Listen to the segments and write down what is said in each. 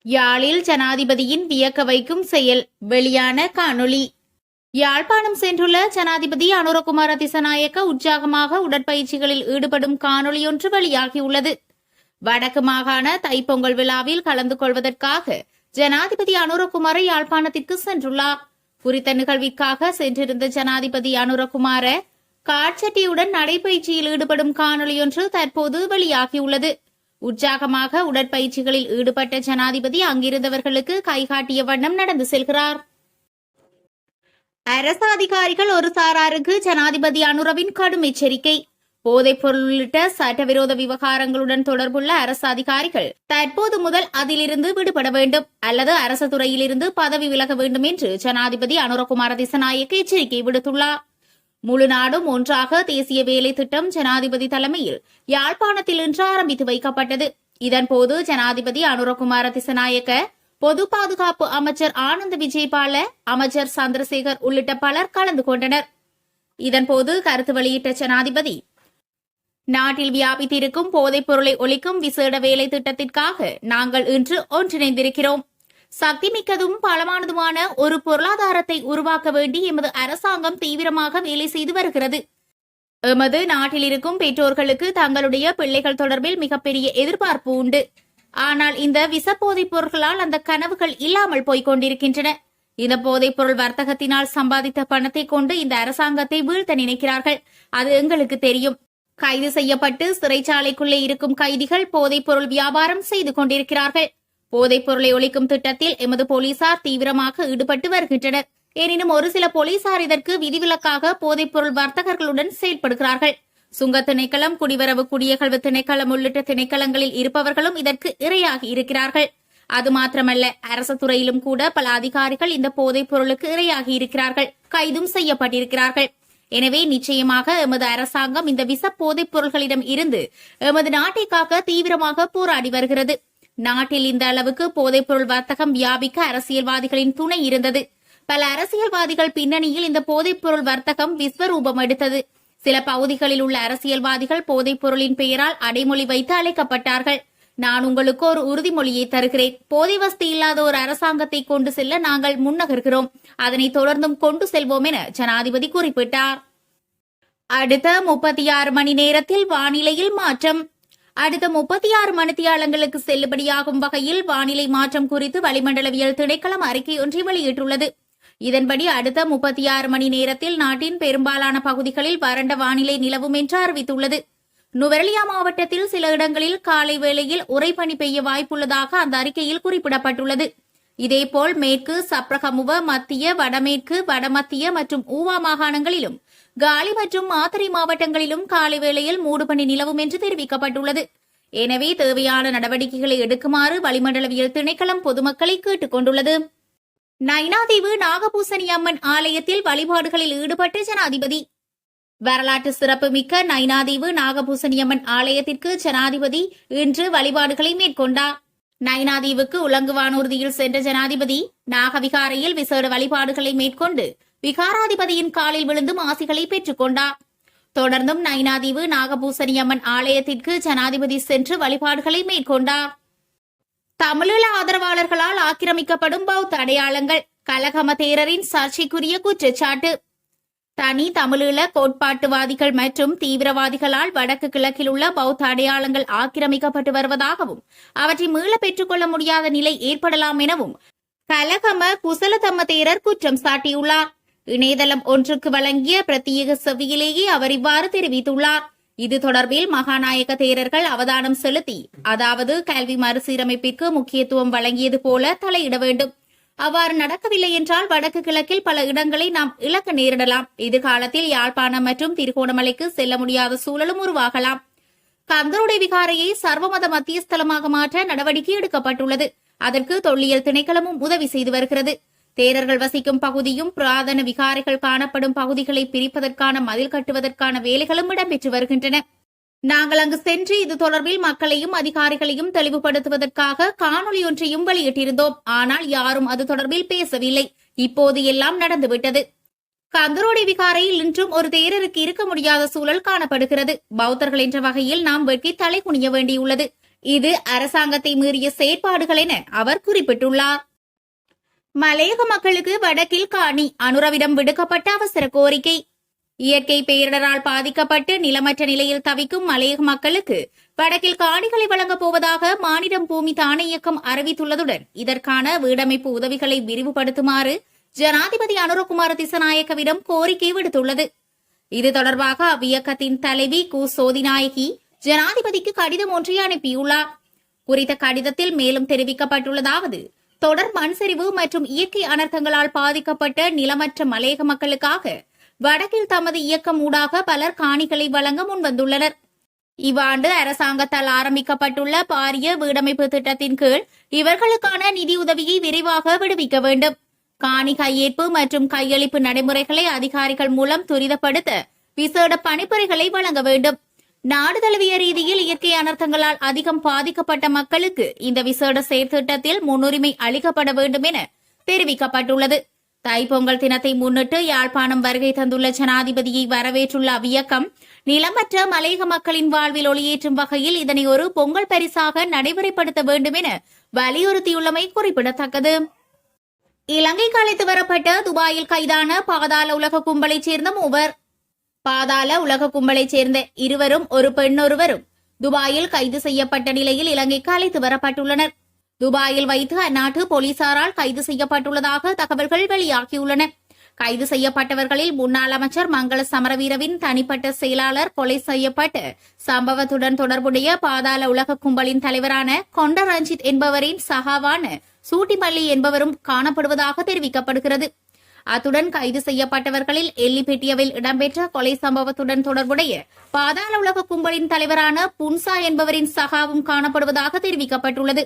யாழில் ஜனாதிபதியின் வியக்க வைக்கும் செயல், வெளியான காணொளி. யாழ்ப்பாணம் சென்றுள்ள ஜனாதிபதி அனுரகுமார திசாநாயக்க உற்சாகமாக உடற்பயிற்சிகளில் ஈடுபடும் காணொளியொன்று வெளியாகியுள்ளது. வடக்கு மாகாண தைப்பொங்கல் விழாவில் கலந்து கொள்வதற்காக ஜனாதிபதி அனுரகுமார யாழ்ப்பாணத்திற்கு சென்றுள்ளார். குறித்த நிகழ்விற்காக சென்றிருந்த ஜனாதிபதி அனுரகுமார காட்சட்டியுடன் நடைபயிற்சியில் ஈடுபடும் காணொளியொன்று தற்போது வெளியாகியுள்ளது. உற்சாகமாக உடற்பயிற்சிகளில் ஈடுபட்ட ஜனாதிபதி அங்கிருந்தவர்களுக்கு கைகாட்டிய வண்ணம் நடந்து செல்கிறார். அரசு அதிகாரிகள் ஒரு சாராருக்கு ஜனாதிபதி அனுரவின் கடும் எச்சரிக்கை. போதைப்பொருள் உள்ளிட்ட சட்டவிரோத விவகாரங்களுடன் தொடர்புள்ள அரசு அதிகாரிகள் தற்போது முதல் அதிலிருந்து விடுபட வேண்டும் அல்லது அரசு துறையிலிருந்து பதவி விலக வேண்டும் என்று ஜனாதிபதி அனுரகுமார திசாநாயக்க எச்சரிக்கை விடுத்துள்ளார். முழு நாடும் ஒன்றாக தேசிய வேலை திட்டம் ஜனாதிபதி தலைமையில் யாழ்ப்பாணத்தில் இன்று ஆரம்பித்து வைக்கப்பட்டது. இதன்போது ஜனாதிபதி அனுரகுமார திசாநாயக்க, பொது பாதுகாப்பு அமைச்சர் ஆனந்த விஜயபால, அமைச்சர் சந்திரசேகர் உள்ளிட்ட பலர் கலந்து கொண்டனர். இதன்போது கருத்து வெளியிட்ட ஜனாதிபதி, நாட்டில் வியாபித்திருக்கும் போதைப் பொருளை ஒழிக்கும் விசேட வேலை திட்டத்திற்காக நாங்கள் இன்று ஒன்றிணைந்திருக்கிறோம். சக்திமிக்கதும் பலமானதுமான ஒரு பொருளாதாரத்தை உருவாக்க வேண்டி எமது அரசாங்கம் தீவிரமாக வேலை செய்து வருகிறது. எமது நாட்டில் இருக்கும் பெற்றோர்களுக்கு தங்களுடைய பிள்ளைகள் தொடர்பில் மிகப்பெரிய எதிர்பார்ப்பு உண்டு. ஆனால் இந்த விசப்போதைப் பொருட்களால் அந்த கனவுகள் இல்லாமல் போய்க் கொண்டிருக்கின்றன. இந்த போதைப் பொருள் வர்த்தகத்தினால் சம்பாதித்த பணத்தை கொண்டு இந்த அரசாங்கத்தை வீழ்த்த நினைக்கிறார்கள். அது எங்களுக்கு தெரியும். கைது செய்யப்பட்டு சிறைச்சாலைக்குள்ளே இருக்கும் கைதிகள் போதைப் பொருள் வியாபாரம் செய்து கொண்டிருக்கிறார்கள். போதைப் பொருளை ஒழிக்கும் திட்டத்தில் எமது போலீசார் தீவிரமாக ஈடுபட்டு வருகின்றனர். எனினும் ஒரு சில போலீசார் இதற்கு விதிவிலக்காக போதைப் பொருள் வர்த்தகர்களுடன் செயல்படுகிறார்கள். சுங்க திணைக்களம், குடிவரவு குடியகழ்வு திணைக்களம் உள்ளிட்ட திணைக்களங்களில் இருப்பவர்களும் இதற்கு இரையாகி இருக்கிறார்கள். அது மாத்திரமல்ல, அரசு துறையிலும் கூட பல அதிகாரிகள் இந்த போதைப் பொருளுக்கு இரையாகி இருக்கிறார்கள், கைதும் செய்யப்பட்டிருக்கிறார்கள். எனவே நிச்சயமாக எமது அரசாங்கம் இந்த விச போதைப் பொருள்களிடம் இருந்து எமது நாட்டை காக்க தீவிரமாக போராடி வருகிறது. நாட்டில் இந்த அளவுக்கு போதைப் பொருள் வர்த்தகம் வியாபிக்க அரசியல்வாதிகளின் துணை இருந்தது. பல அரசியல்வாதிகள் பின்னணியில் இந்த போதைப் பொருள் வர்த்தகம் விஸ்வரூபம் எடுத்தது. சில பகுதிகளில் உள்ள அரசியல்வாதிகள் போதைப் பொருளின் பெயரால் அடைமொழி வைத்து அழைக்கப்பட்டார்கள். நான் உங்களுக்கு ஒரு உறுதிமொழியை தருகிறேன். போதை வசதி இல்லாத ஒரு அரசாங்கத்தை கொண்டு செல்ல நாங்கள் முன்னகர்கிறோம். அதனை தொடர்ந்தும் கொண்டு செல்வோம் என ஜனாதிபதி குறிப்பிட்டார். அடுத்த 36 மணி நேரத்தில் வானிலையில் மாற்றம். அடுத்த 36 மணித்தியாலங்களுக்கு செல்லுபடியாகும் வகையில் வானிலை மாற்றம் குறித்து வளிமண்டலவியல் திணைக்களம் அறிக்கை ஒன்றை வெளியிட்டுள்ளது. இதன்படி அடுத்த 36 மணி நேரத்தில் நாட்டின் பெரும்பாலான பகுதிகளில் வறண்ட வானிலை நிலவும் என்று அறிவித்துள்ளது. நுவரெலியா மாவட்டத்தில் சில இடங்களில் காலை வேளையில் உறைபனி பெய்ய வாய்ப்புள்ளதாக அந்த அறிக்கையில் குறிப்பிடப்பட்டுள்ளது. இதேபோல் மேற்கு, சப்ரகமுவ, மத்திய, வடமேற்கு, வடமத்திய மற்றும் ஊவா மாகாணங்களிலும் காலி மற்றும் மாத்தறை மாவட்டங்களிலும் காலை வேளையில் மூடுபனி நிலவும் என்று தெரிவிக்கப்பட்டுள்ளது. எனவே தேவையான நடவடிக்கைகளை எடுக்குமாறு வளிமண்டலவியல் திணைக்களம் பொதுமக்களை கேட்டுக் கொண்டுள்ளது. நயினாதீவு நாகபூசணி அம்மன் ஆலயத்தில் வழிபாடுகளில் ஈடுபட்ட ஜனாதிபதி. வரலாற்று சிறப்புமிக்க நயினாதீவு நாகபூசணியம்மன் ஆலயத்திற்கு ஜனாதிபதி இன்று வழிபாடுகளை மேற்கொண்டார். நயினாதீவுக்கு உலங்குவானூர்தியில் சென்ற ஜனாதிபதி நாகவிகாரையில் விசேட வழிபாடுகளை மேற்கொண்டு விகாராதிபதியின் காலில் விழுந்தும் ஆசிகளை பெற்றுக் கொண்டார். தொடர்ந்தும் நயினாதீவு நாகபூசணியம்மன் ஆலயத்திற்கு ஜனாதிபதி சென்று வழிபாடுகளை மேற்கொண்டார். தமிழீழ ஆதரவாளர்களால் ஆக்கிரமிக்கப்படும் பௌத்த அடையாளங்கள், கலகம தேரரின் சர்ச்சைக்குரிய குற்றச்சாட்டு. தனி தமிழீழ கோட்பாட்டுவாதிகள் மற்றும் தீவிரவாதிகளால் வடக்கு கிழக்கில் உள்ள பௌத்த அடையாளங்கள் ஆக்கிரமிக்கப்பட்டு வருவதாகவும் அவற்றை மீள பெற்றுக் கொள்ள முடியாத நிலை ஏற்படலாம் எனவும் கலகம குசலதம்ம தேரர் குற்றம் சாட்டியுள்ளார். இணையதளம் ஒன்றுக்கு வழங்கிய பிரத்யேக செவ்வியிலேயே அவர் இவ்வாறு தெரிவித்துள்ளார். இது தொடர்பில் மகாநாயக தேரர்கள் அவதானம் செலுத்தி, அதாவது கல்வி மறுசீரமைப்பிற்கு முக்கியத்துவம் வழங்கியது போல தலையிட வேண்டும். அவ்வாறு நடக்கவில்லை என்றால் வடக்கு கிழக்கில் பல இடங்களை நாம் இழக்க நேரிடலாம். எதிர்காலத்தில் யாழ்ப்பாணம் மற்றும் திருகோணமலைக்கு செல்ல முடியாத சூழலும் உருவாகலாம். கந்தருடை விகாரையை சர்வமத மத்தியஸ்தலமாக மாற்ற நடவடிக்கை எடுக்கப்பட்டுள்ளது. அதற்கு தொல்லியல் திணைக்களமும் உதவி செய்து வருகிறது. தேரர்கள் வசிக்கும் பகுதியும் புராதன விகாரைகள் காணப்படும் பகுதிகளை பிரிப்பதற்கான மதில் கட்டுவதற்கான வேலைகளும் இடம்பெற்று வருகின்றன. நாங்கள் அங்கு சென்று இது தொடர்பில் மக்களையும் அதிகாரிகளையும் தெளிவுபடுத்துவதற்காக காணொலி ஒன்றையும் வெளியிட்டிருந்தோம். ஆனால் யாரும் அது தொடர்பில் பேசவில்லை. இப்போது எல்லாம் நடந்துவிட்டது. கந்தரோடை விகாரையில் இன்றும் ஒரு தேரருக்கு இருக்க முடியாத சூழல் காணப்படுகிறது. பௌத்தர்கள் என்ற வகையில் நாம் வெட்கி தலை குனிய வேண்டியுள்ளது. இது அரசாங்கத்தை மீறிய செயற்பாடுகள் என அவர் குறிப்பிட்டுள்ளார். மலையக மக்களுக்கு வடக்கில் காணி, அனுரவிடம் விடுக்கப்பட்ட அவசர கோரிக்கை. இயற்கை பேரிடரால் பாதிக்கப்பட்டு நிலமற்ற நிலையில் தவிக்கும் மலையக மக்களுக்கு வடக்கில் காணிகளை வழங்கப் போவதாக மாநிலம் பூமி தான இயக்கம் அறிவித்துள்ளதுடன் இதற்கான வீடமைப்பு உதவிகளை விரிவுபடுத்துமாறு ஜனாதிபதி அனுரகுமார திசநாயக்கவிடம் கோரிக்கை விடுத்துள்ளது. இது தொடர்பாக அவ்வியக்கத்தின் தலைவி கு சோதிநாயகி ஜனாதிபதிக்கு கடிதம் ஒன்றை அனுப்பியுள்ளார். குறித்த கடிதத்தில் மேலும் தெரிவிக்கப்பட்டுள்ளதாவது: தொடர் மண்சரிவு மற்றும் இயற்கை அனர்த்தங்களால் பாதிக்கப்பட்ட நிலமற்ற மலையக மக்களுக்காக வடக்கில் தமது இயக்கம் ஊடாக பலர் காணிகளை வழங்க முன்வந்துள்ளனர். இவ்வாண்டு அரசாங்கத்தால் ஆரம்பிக்கப்பட்டுள்ள பாரிய வீடமைப்பு திட்டத்தின் கீழ் இவர்களுக்கான நிதியுதவியை விரைவாக விடுவிக்க வேண்டும். காணி கையேற்பு மற்றும் கையளிப்பு நடைமுறைகளை அதிகாரிகள் மூலம் துரிதப்படுத்த விசேட பணிப்புரைகளை வழங்க வேண்டும். நாடு தழுவிய ரீதியில் இயற்கை அனர்த்தங்களால் அதிகம் பாதிக்கப்பட்ட மக்களுக்கு இந்த விசேட செயற்திட்டத்தில் முன்னுரிமை அளிக்கப்பட வேண்டும் என தெரிவிக்கப்பட்டுள்ளது. தைப்பொங்கல் தினத்தை முன்னிட்டு யாழ்ப்பாணம் வருகை தந்துள்ள ஜனாதிபதியை வரவேற்றுள்ள அவ்வியக்கம் நிலமற்ற மலையக மக்களின் வாழ்வில் ஒளியேற்றும் வகையில் இதனை ஒரு பொங்கல் பரிசாக நடைமுறைப்படுத்த வேண்டும் என வலியுறுத்தியுள்ளமை குறிப்பிடத்தக்கது. இலங்கைக்கு அழைத்து வரப்பட்ட துபாயில் கைதான பாதாள உலக கும்பலைச் சேர்ந்த மூவர். பாதாள உலக கும்பலைச் சேர்ந்த இருவரும் ஒரு பெண்ணொருவரும் துபாயில் கைது செய்யப்பட்ட நிலையில் இலங்கைக்கு அழைத்து வரப்பட்டுள்ளனர். துபாயில் வைத்து அந்நாட்டு போலீசாரால் கைது செய்யப்பட்டுள்ளதாக தகவல்கள் வெளியாகியுள்ளன. கைது செய்யப்பட்டவர்களில் முன்னாள் அமைச்சர் மங்கள சமரவீரவின் தனிப்பட்ட செயலாளர் கொலை செய்யப்பட்டு சம்பவத்துடன் தொடர்புடைய பாதாள உலக கும்பலின் தலைவரான கொண்ட ரஞ்சித் என்பவரின் சகாவான சூட்டிமல்லி என்பவரும் காணப்படுவதாக தெரிவிக்கப்படுகிறது. அத்துடன் கைது செய்யப்பட்டவர்களில் எல்லிபெட்டியவில் இடம்பெற்ற கொலை சம்பவத்துடன் தொடர்புடைய பாதாள உலக கும்பலின் தலைவரான புன்சா என்பவரின் சகாவும் காணப்படுவதாக தெரிவிக்கப்பட்டுள்ளது.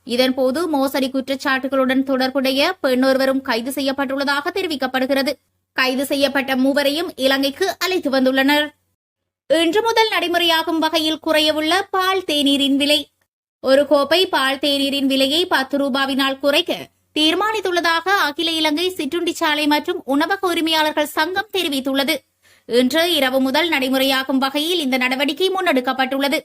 இதன்போது மோசடி குற்றச்சாட்டுகளுடன் தொடர்புடைய பெண்ணொருவரும் கைது செய்யப்பட்டுள்ளதாக தெரிவிக்கப்படுகிறது. கைது செய்யப்பட்ட மூவரையும் இலங்கைக்கு அழைத்து வந்துள்ளனர். இன்று முதல் நடைமுறையாகும் வகையில் குறையவுள்ள பால் தேநீரின் விலை. ஒரு கோப்பை பால் தேநீரின் விலையை 10 ரூபாவினால் குறைக்க தீர்மானித்துள்ளதாக அகில இலங்கை சிற்றுண்டிச்சாலை மற்றும் உணவக உரிமையாளர்கள் சங்கம் தெரிவித்துள்ளது. இன்று இரவு முதல் நடைமுறையாகும் வகையில் இந்த நடவடிக்கை முன்னெடுக்கப்பட்டுள்ளது.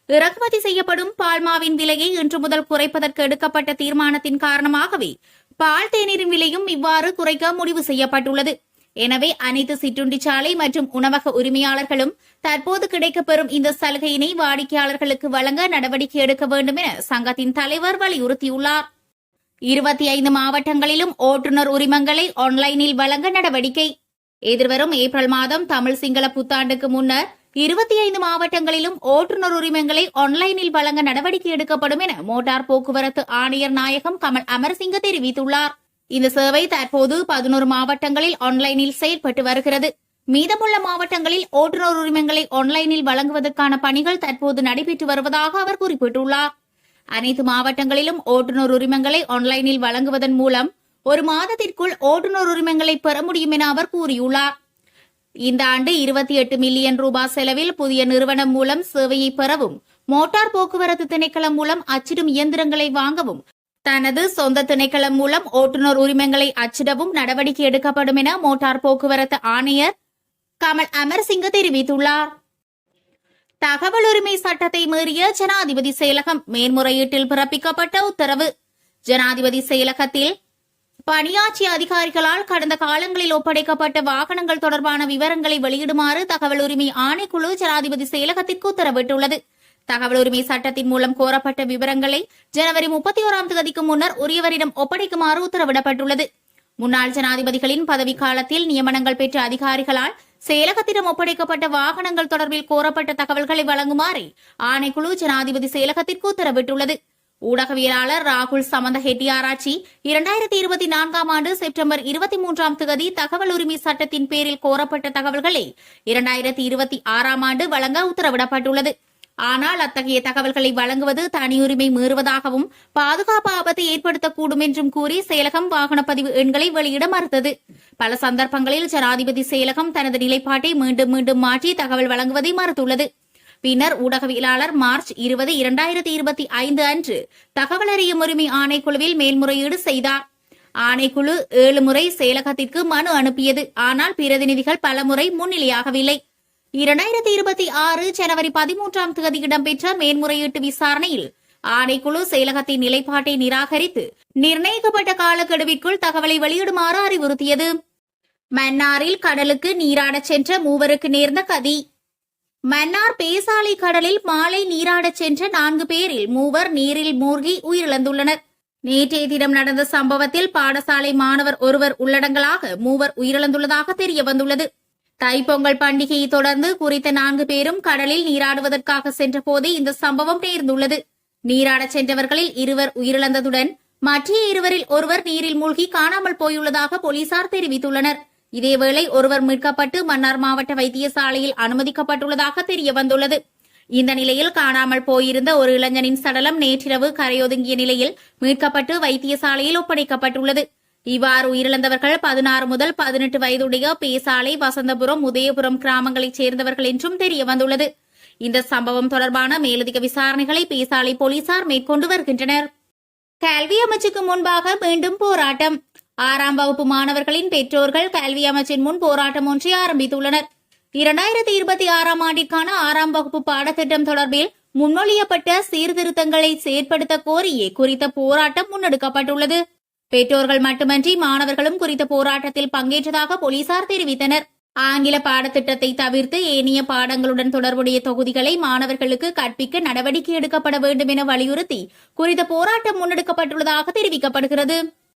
இறக்குமதி செய்யப்படும் பால்மாவின் விலையை இன்று முதல் குறைப்பதற்கு எடுக்கப்பட்ட தீர்மானத்தின் காரணமாகவே பால் தேநீரின் விலையும் இவ்வாறு குறைக்க முடிவு செய்யப்பட்டுள்ளது. எனவே அனைத்து சிற்றுண்டிச்சாலை மற்றும் உணவக உரிமையாளர்களும் தற்போது கிடைக்கப்பெறும் இந்த சலுகையினை வாடிக்கையாளர்களுக்கு வழங்க நடவடிக்கை எடுக்க வேண்டும் என சங்கத்தின் தலைவர் வலியுறுத்தியுள்ளார். 25 மாவட்டங்களிலும் ஓட்டுநர் உரிமங்களை ஆன்லைனில் வழங்க நடவடிக்கை. எதிர்வரும் ஏப்ரல் மாதம் தமிழ் சிங்கள புத்தாண்டுக்கு முன்னர் 25 மாவட்டங்களிலும் ஓட்டுநர் உரிமங்களை ஆன்லைனில் வழங்க நடவடிக்கை எடுக்கப்படும் என மோட்டார் போக்குவரத்து ஆணையர் நாயகம் கமல் அமரசிங்க தெரிவித்துள்ளார். இந்த சேவை தற்போது 11 மாவட்டங்களில் ஆன்லைனில் செயல்பட்டு வருகிறது. மீதமுள்ள மாவட்டங்களில் ஓட்டுநர் உரிமங்களை ஆன்லைனில் வழங்குவதற்கான பணிகள் தற்போது நடைபெற்று வருவதாக அவர் குறிப்பிட்டுள்ளார். அனைத்து மாவட்டங்களிலும் ஓட்டுநர் உரிமங்களை ஆன்லைனில் வழங்குவதன் மூலம் ஒரு மாதத்திற்குள் ஓட்டுநர் உரிமங்களை பெற முடியும் என அவர் கூறியுள்ளார். இந்த ஆண்டு 28 மில்லியன் ரூபாய் செலவில் புதிய நிறுவனம் மூலம் சேவையை பெறவும், மோட்டார் போக்குவரத்து திணைக்களம் மூலம் அச்சிடும் இயந்திரங்களை வாங்கவும், தனது சொந்த திணைக்களம் மூலம் ஓட்டுநர் உரிமங்களை அச்சிடவும் நடவடிக்கை எடுக்கப்படும் என மோட்டார் போக்குவரத்து ஆணையர் கமல் அமர்சிங்க தெரிவித்துள்ளார். தகவல் உரிமை சட்டத்தை மீறிய ஜனாதிபதி செயலகம், மேன்முறையீட்டில் பிறப்பிக்கப்பட்ட உத்தரவு. ஜனாதிபதி செயலகத்தில் பணியாற்றிய அதிகாரிகளால் கடந்த காலங்களில் ஒப்படைக்கப்பட்ட வாகனங்கள் தொடர்பான விவரங்களை வெளியிடுமாறு தகவல் உரிமை ஆணைக்குழு ஜனாதிபதி செயலகத்திற்கு உத்தரவிட்டுள்ளது. தகவல் உரிமை சட்டத்தின் மூலம் கோரப்பட்ட விவரங்களை ஜனவரி 31ஆம் தேதிக்கு முன்னர் உரியவரிடம் ஒப்படைக்குமாறு உத்தரவிடப்பட்டுள்ளது. முன்னாள் ஜனாதிபதிகளின் பதவிக்காலத்தில் நியமனங்கள் பெற்ற அதிகாரிகளால் செயலகத்திடம் ஒப்படைக்கப்பட்ட வாகனங்கள் தொடர்பில் கோரப்பட்ட தகவல்களை வழங்குமாறு ஆணைக்குழு ஜனாதிபதி செயலகத்திற்கு உத்தரவிட்டுள்ளது. ஊடகவியலாளர் ராகுல் சமந்த ஹெட்டியாராச்சி 2024ஆம் ஆண்டு செப்டம்பர் 23ஆம் தேதி தகவல் உரிமை சட்டத்தின் பேரில் கோரப்பட்ட தகவல்களை 2026ஆம் ஆண்டு வழங்க உத்தரவிடப்பட்டுள்ளது. ஆனால் அத்தகைய தகவல்களை வழங்குவது தனியுரிமை மீறுவதாகவும் பாதுகாப்பு ஆபத்தை ஏற்படுத்தக்கூடும் என்றும் கூறி செயலகம் வாகனப்பதிவு எண்களை வெளியிட மறுத்தது. பல சந்தர்ப்பங்களில் ஜனாதிபதி செயலகம் தனது நிலைப்பாட்டை மீண்டும் மீண்டும் மாற்றி தகவல் வழங்குவதை மறுத்துள்ளது. பின்னர் ஊடகவியலாளர் மார்ச் 20, 2025 அன்று தகவல் அறியும் உரிமை ஆணைக்குழுவில் மேல்முறையீடு செய்தார். ஆணைக்குழு 7 முறை செயலகத்திற்கு மனு அனுப்பியது. ஆனால் பிரதிநிதிகள் பலமுறை முன்னிலையாகவில்லை. 2026 ஜனவரி 13ஆம் தேதி இடம்பெற்ற மேன்முறையீட்டு விசாரணையில் ஆணைக்குழு செயலகத்தின் நிலைப்பாட்டை நிராகரித்து நிர்ணயிக்கப்பட்ட காலக்கெடுவிற்குள் தகவலை வெளியிடுமாறு அறிவுறுத்தியது. மன்னாரில் கடலுக்கு நீராடச் சென்ற மூவருக்கு நேர்ந்த கதி. மன்னார் பேசாலை கடலில் மாலை நீராடச் சென்ற 4 பேரில் மூவர் நீரில் மூழ்கி உயிரிழந்துள்ளனர். நேற்றைய தினம் நடந்த சம்பவத்தில் பாடசாலை மாணவர் ஒருவர் உள்ளடங்கலாக மூவர் உயிரிழந்துள்ளதாக தெரிய வந்துள்ளது. தைப்பொங்கல் பண்டிகையை தொடர்ந்து குறித்த 4 பேரும் கடலில் நீராடுவதற்காக சென்றபோது இந்த சம்பவம் நேர்ந்துள்ளது. நீராடச் சென்றவர்களில் 2 உயிரிழந்ததுடன் மற்ற 2 ஒருவர் நீரில் மூழ்கி காணாமல் போயுள்ளதாக போலீசார் தெரிவித்துள்ளனர். இதேவேளை ஒருவர் மீட்கப்பட்டு மன்னார் மாவட்ட வைத்தியசாலையில் அனுமதிக்கப்பட்டுள்ளதாக தெரிய வந்துள்ளது. இந்த நிலையில் காணாமல் போயிருந்த ஒரு இளைஞனின் சடலம் நேற்றிரவு கரையொதுங்கிய நிலையில் மீட்கப்பட்டு வைத்தியசாலையில் ஒப்படைக்கப்பட்டுள்ளது. இவ்வாறு உயிரிழந்தவர்கள் 16 முதல் 18 வயதுடைய பேசாலை, வசந்தபுரம், உதயபுரம் கிராமங்களைச் சேர்ந்தவர்கள் என்றும் தெரிய வந்துள்ளது. இந்த சம்பவம் தொடர்பான மேலதிக விசாரணைகளை பேசாலை போலீசார் மேற்கொண்டு வருகின்றனர். கல்வி அமைச்சுக்கு முன்பாக மீண்டும் போராட்டம். 6ஆம் வகுப்பு மாணவர்களின் பெற்றோர்கள் கல்வி அமைச்சின் முன் போராட்டம் ஒன்றை ஆரம்பித்துள்ளனர். 2026ஆம் ஆண்டிற்கான 6ஆம் வகுப்பு பாடத்திட்டம் தொடர்பில் முன்மொழியப்பட்ட சீர்திருத்தங்களை செயற்படுத்த கோரியே குறித்த போராட்டம் முன்னெடுக்கப்பட்டுள்ளது. பெற்றோர்கள் மட்டுமன்றி மாணவர்களும் குறித்த போராட்டத்தில் பங்கேற்றதாக போலீசார் தெரிவித்தனர். ஆங்கில பாடத்திட்டத்தை தவிர்த்து ஏனைய பாடங்களுடன் தொடர்புடைய தொகுதிகளை மாணவர்களுக்கு கற்பிக்க நடவடிக்கை எடுக்கப்பட வேண்டும் என வலியுறுத்தி குறித்த போராட்டம் முன்னெடுக்கப்பட்டுள்ளதாக தெரிவிக்கப்படுகிறது.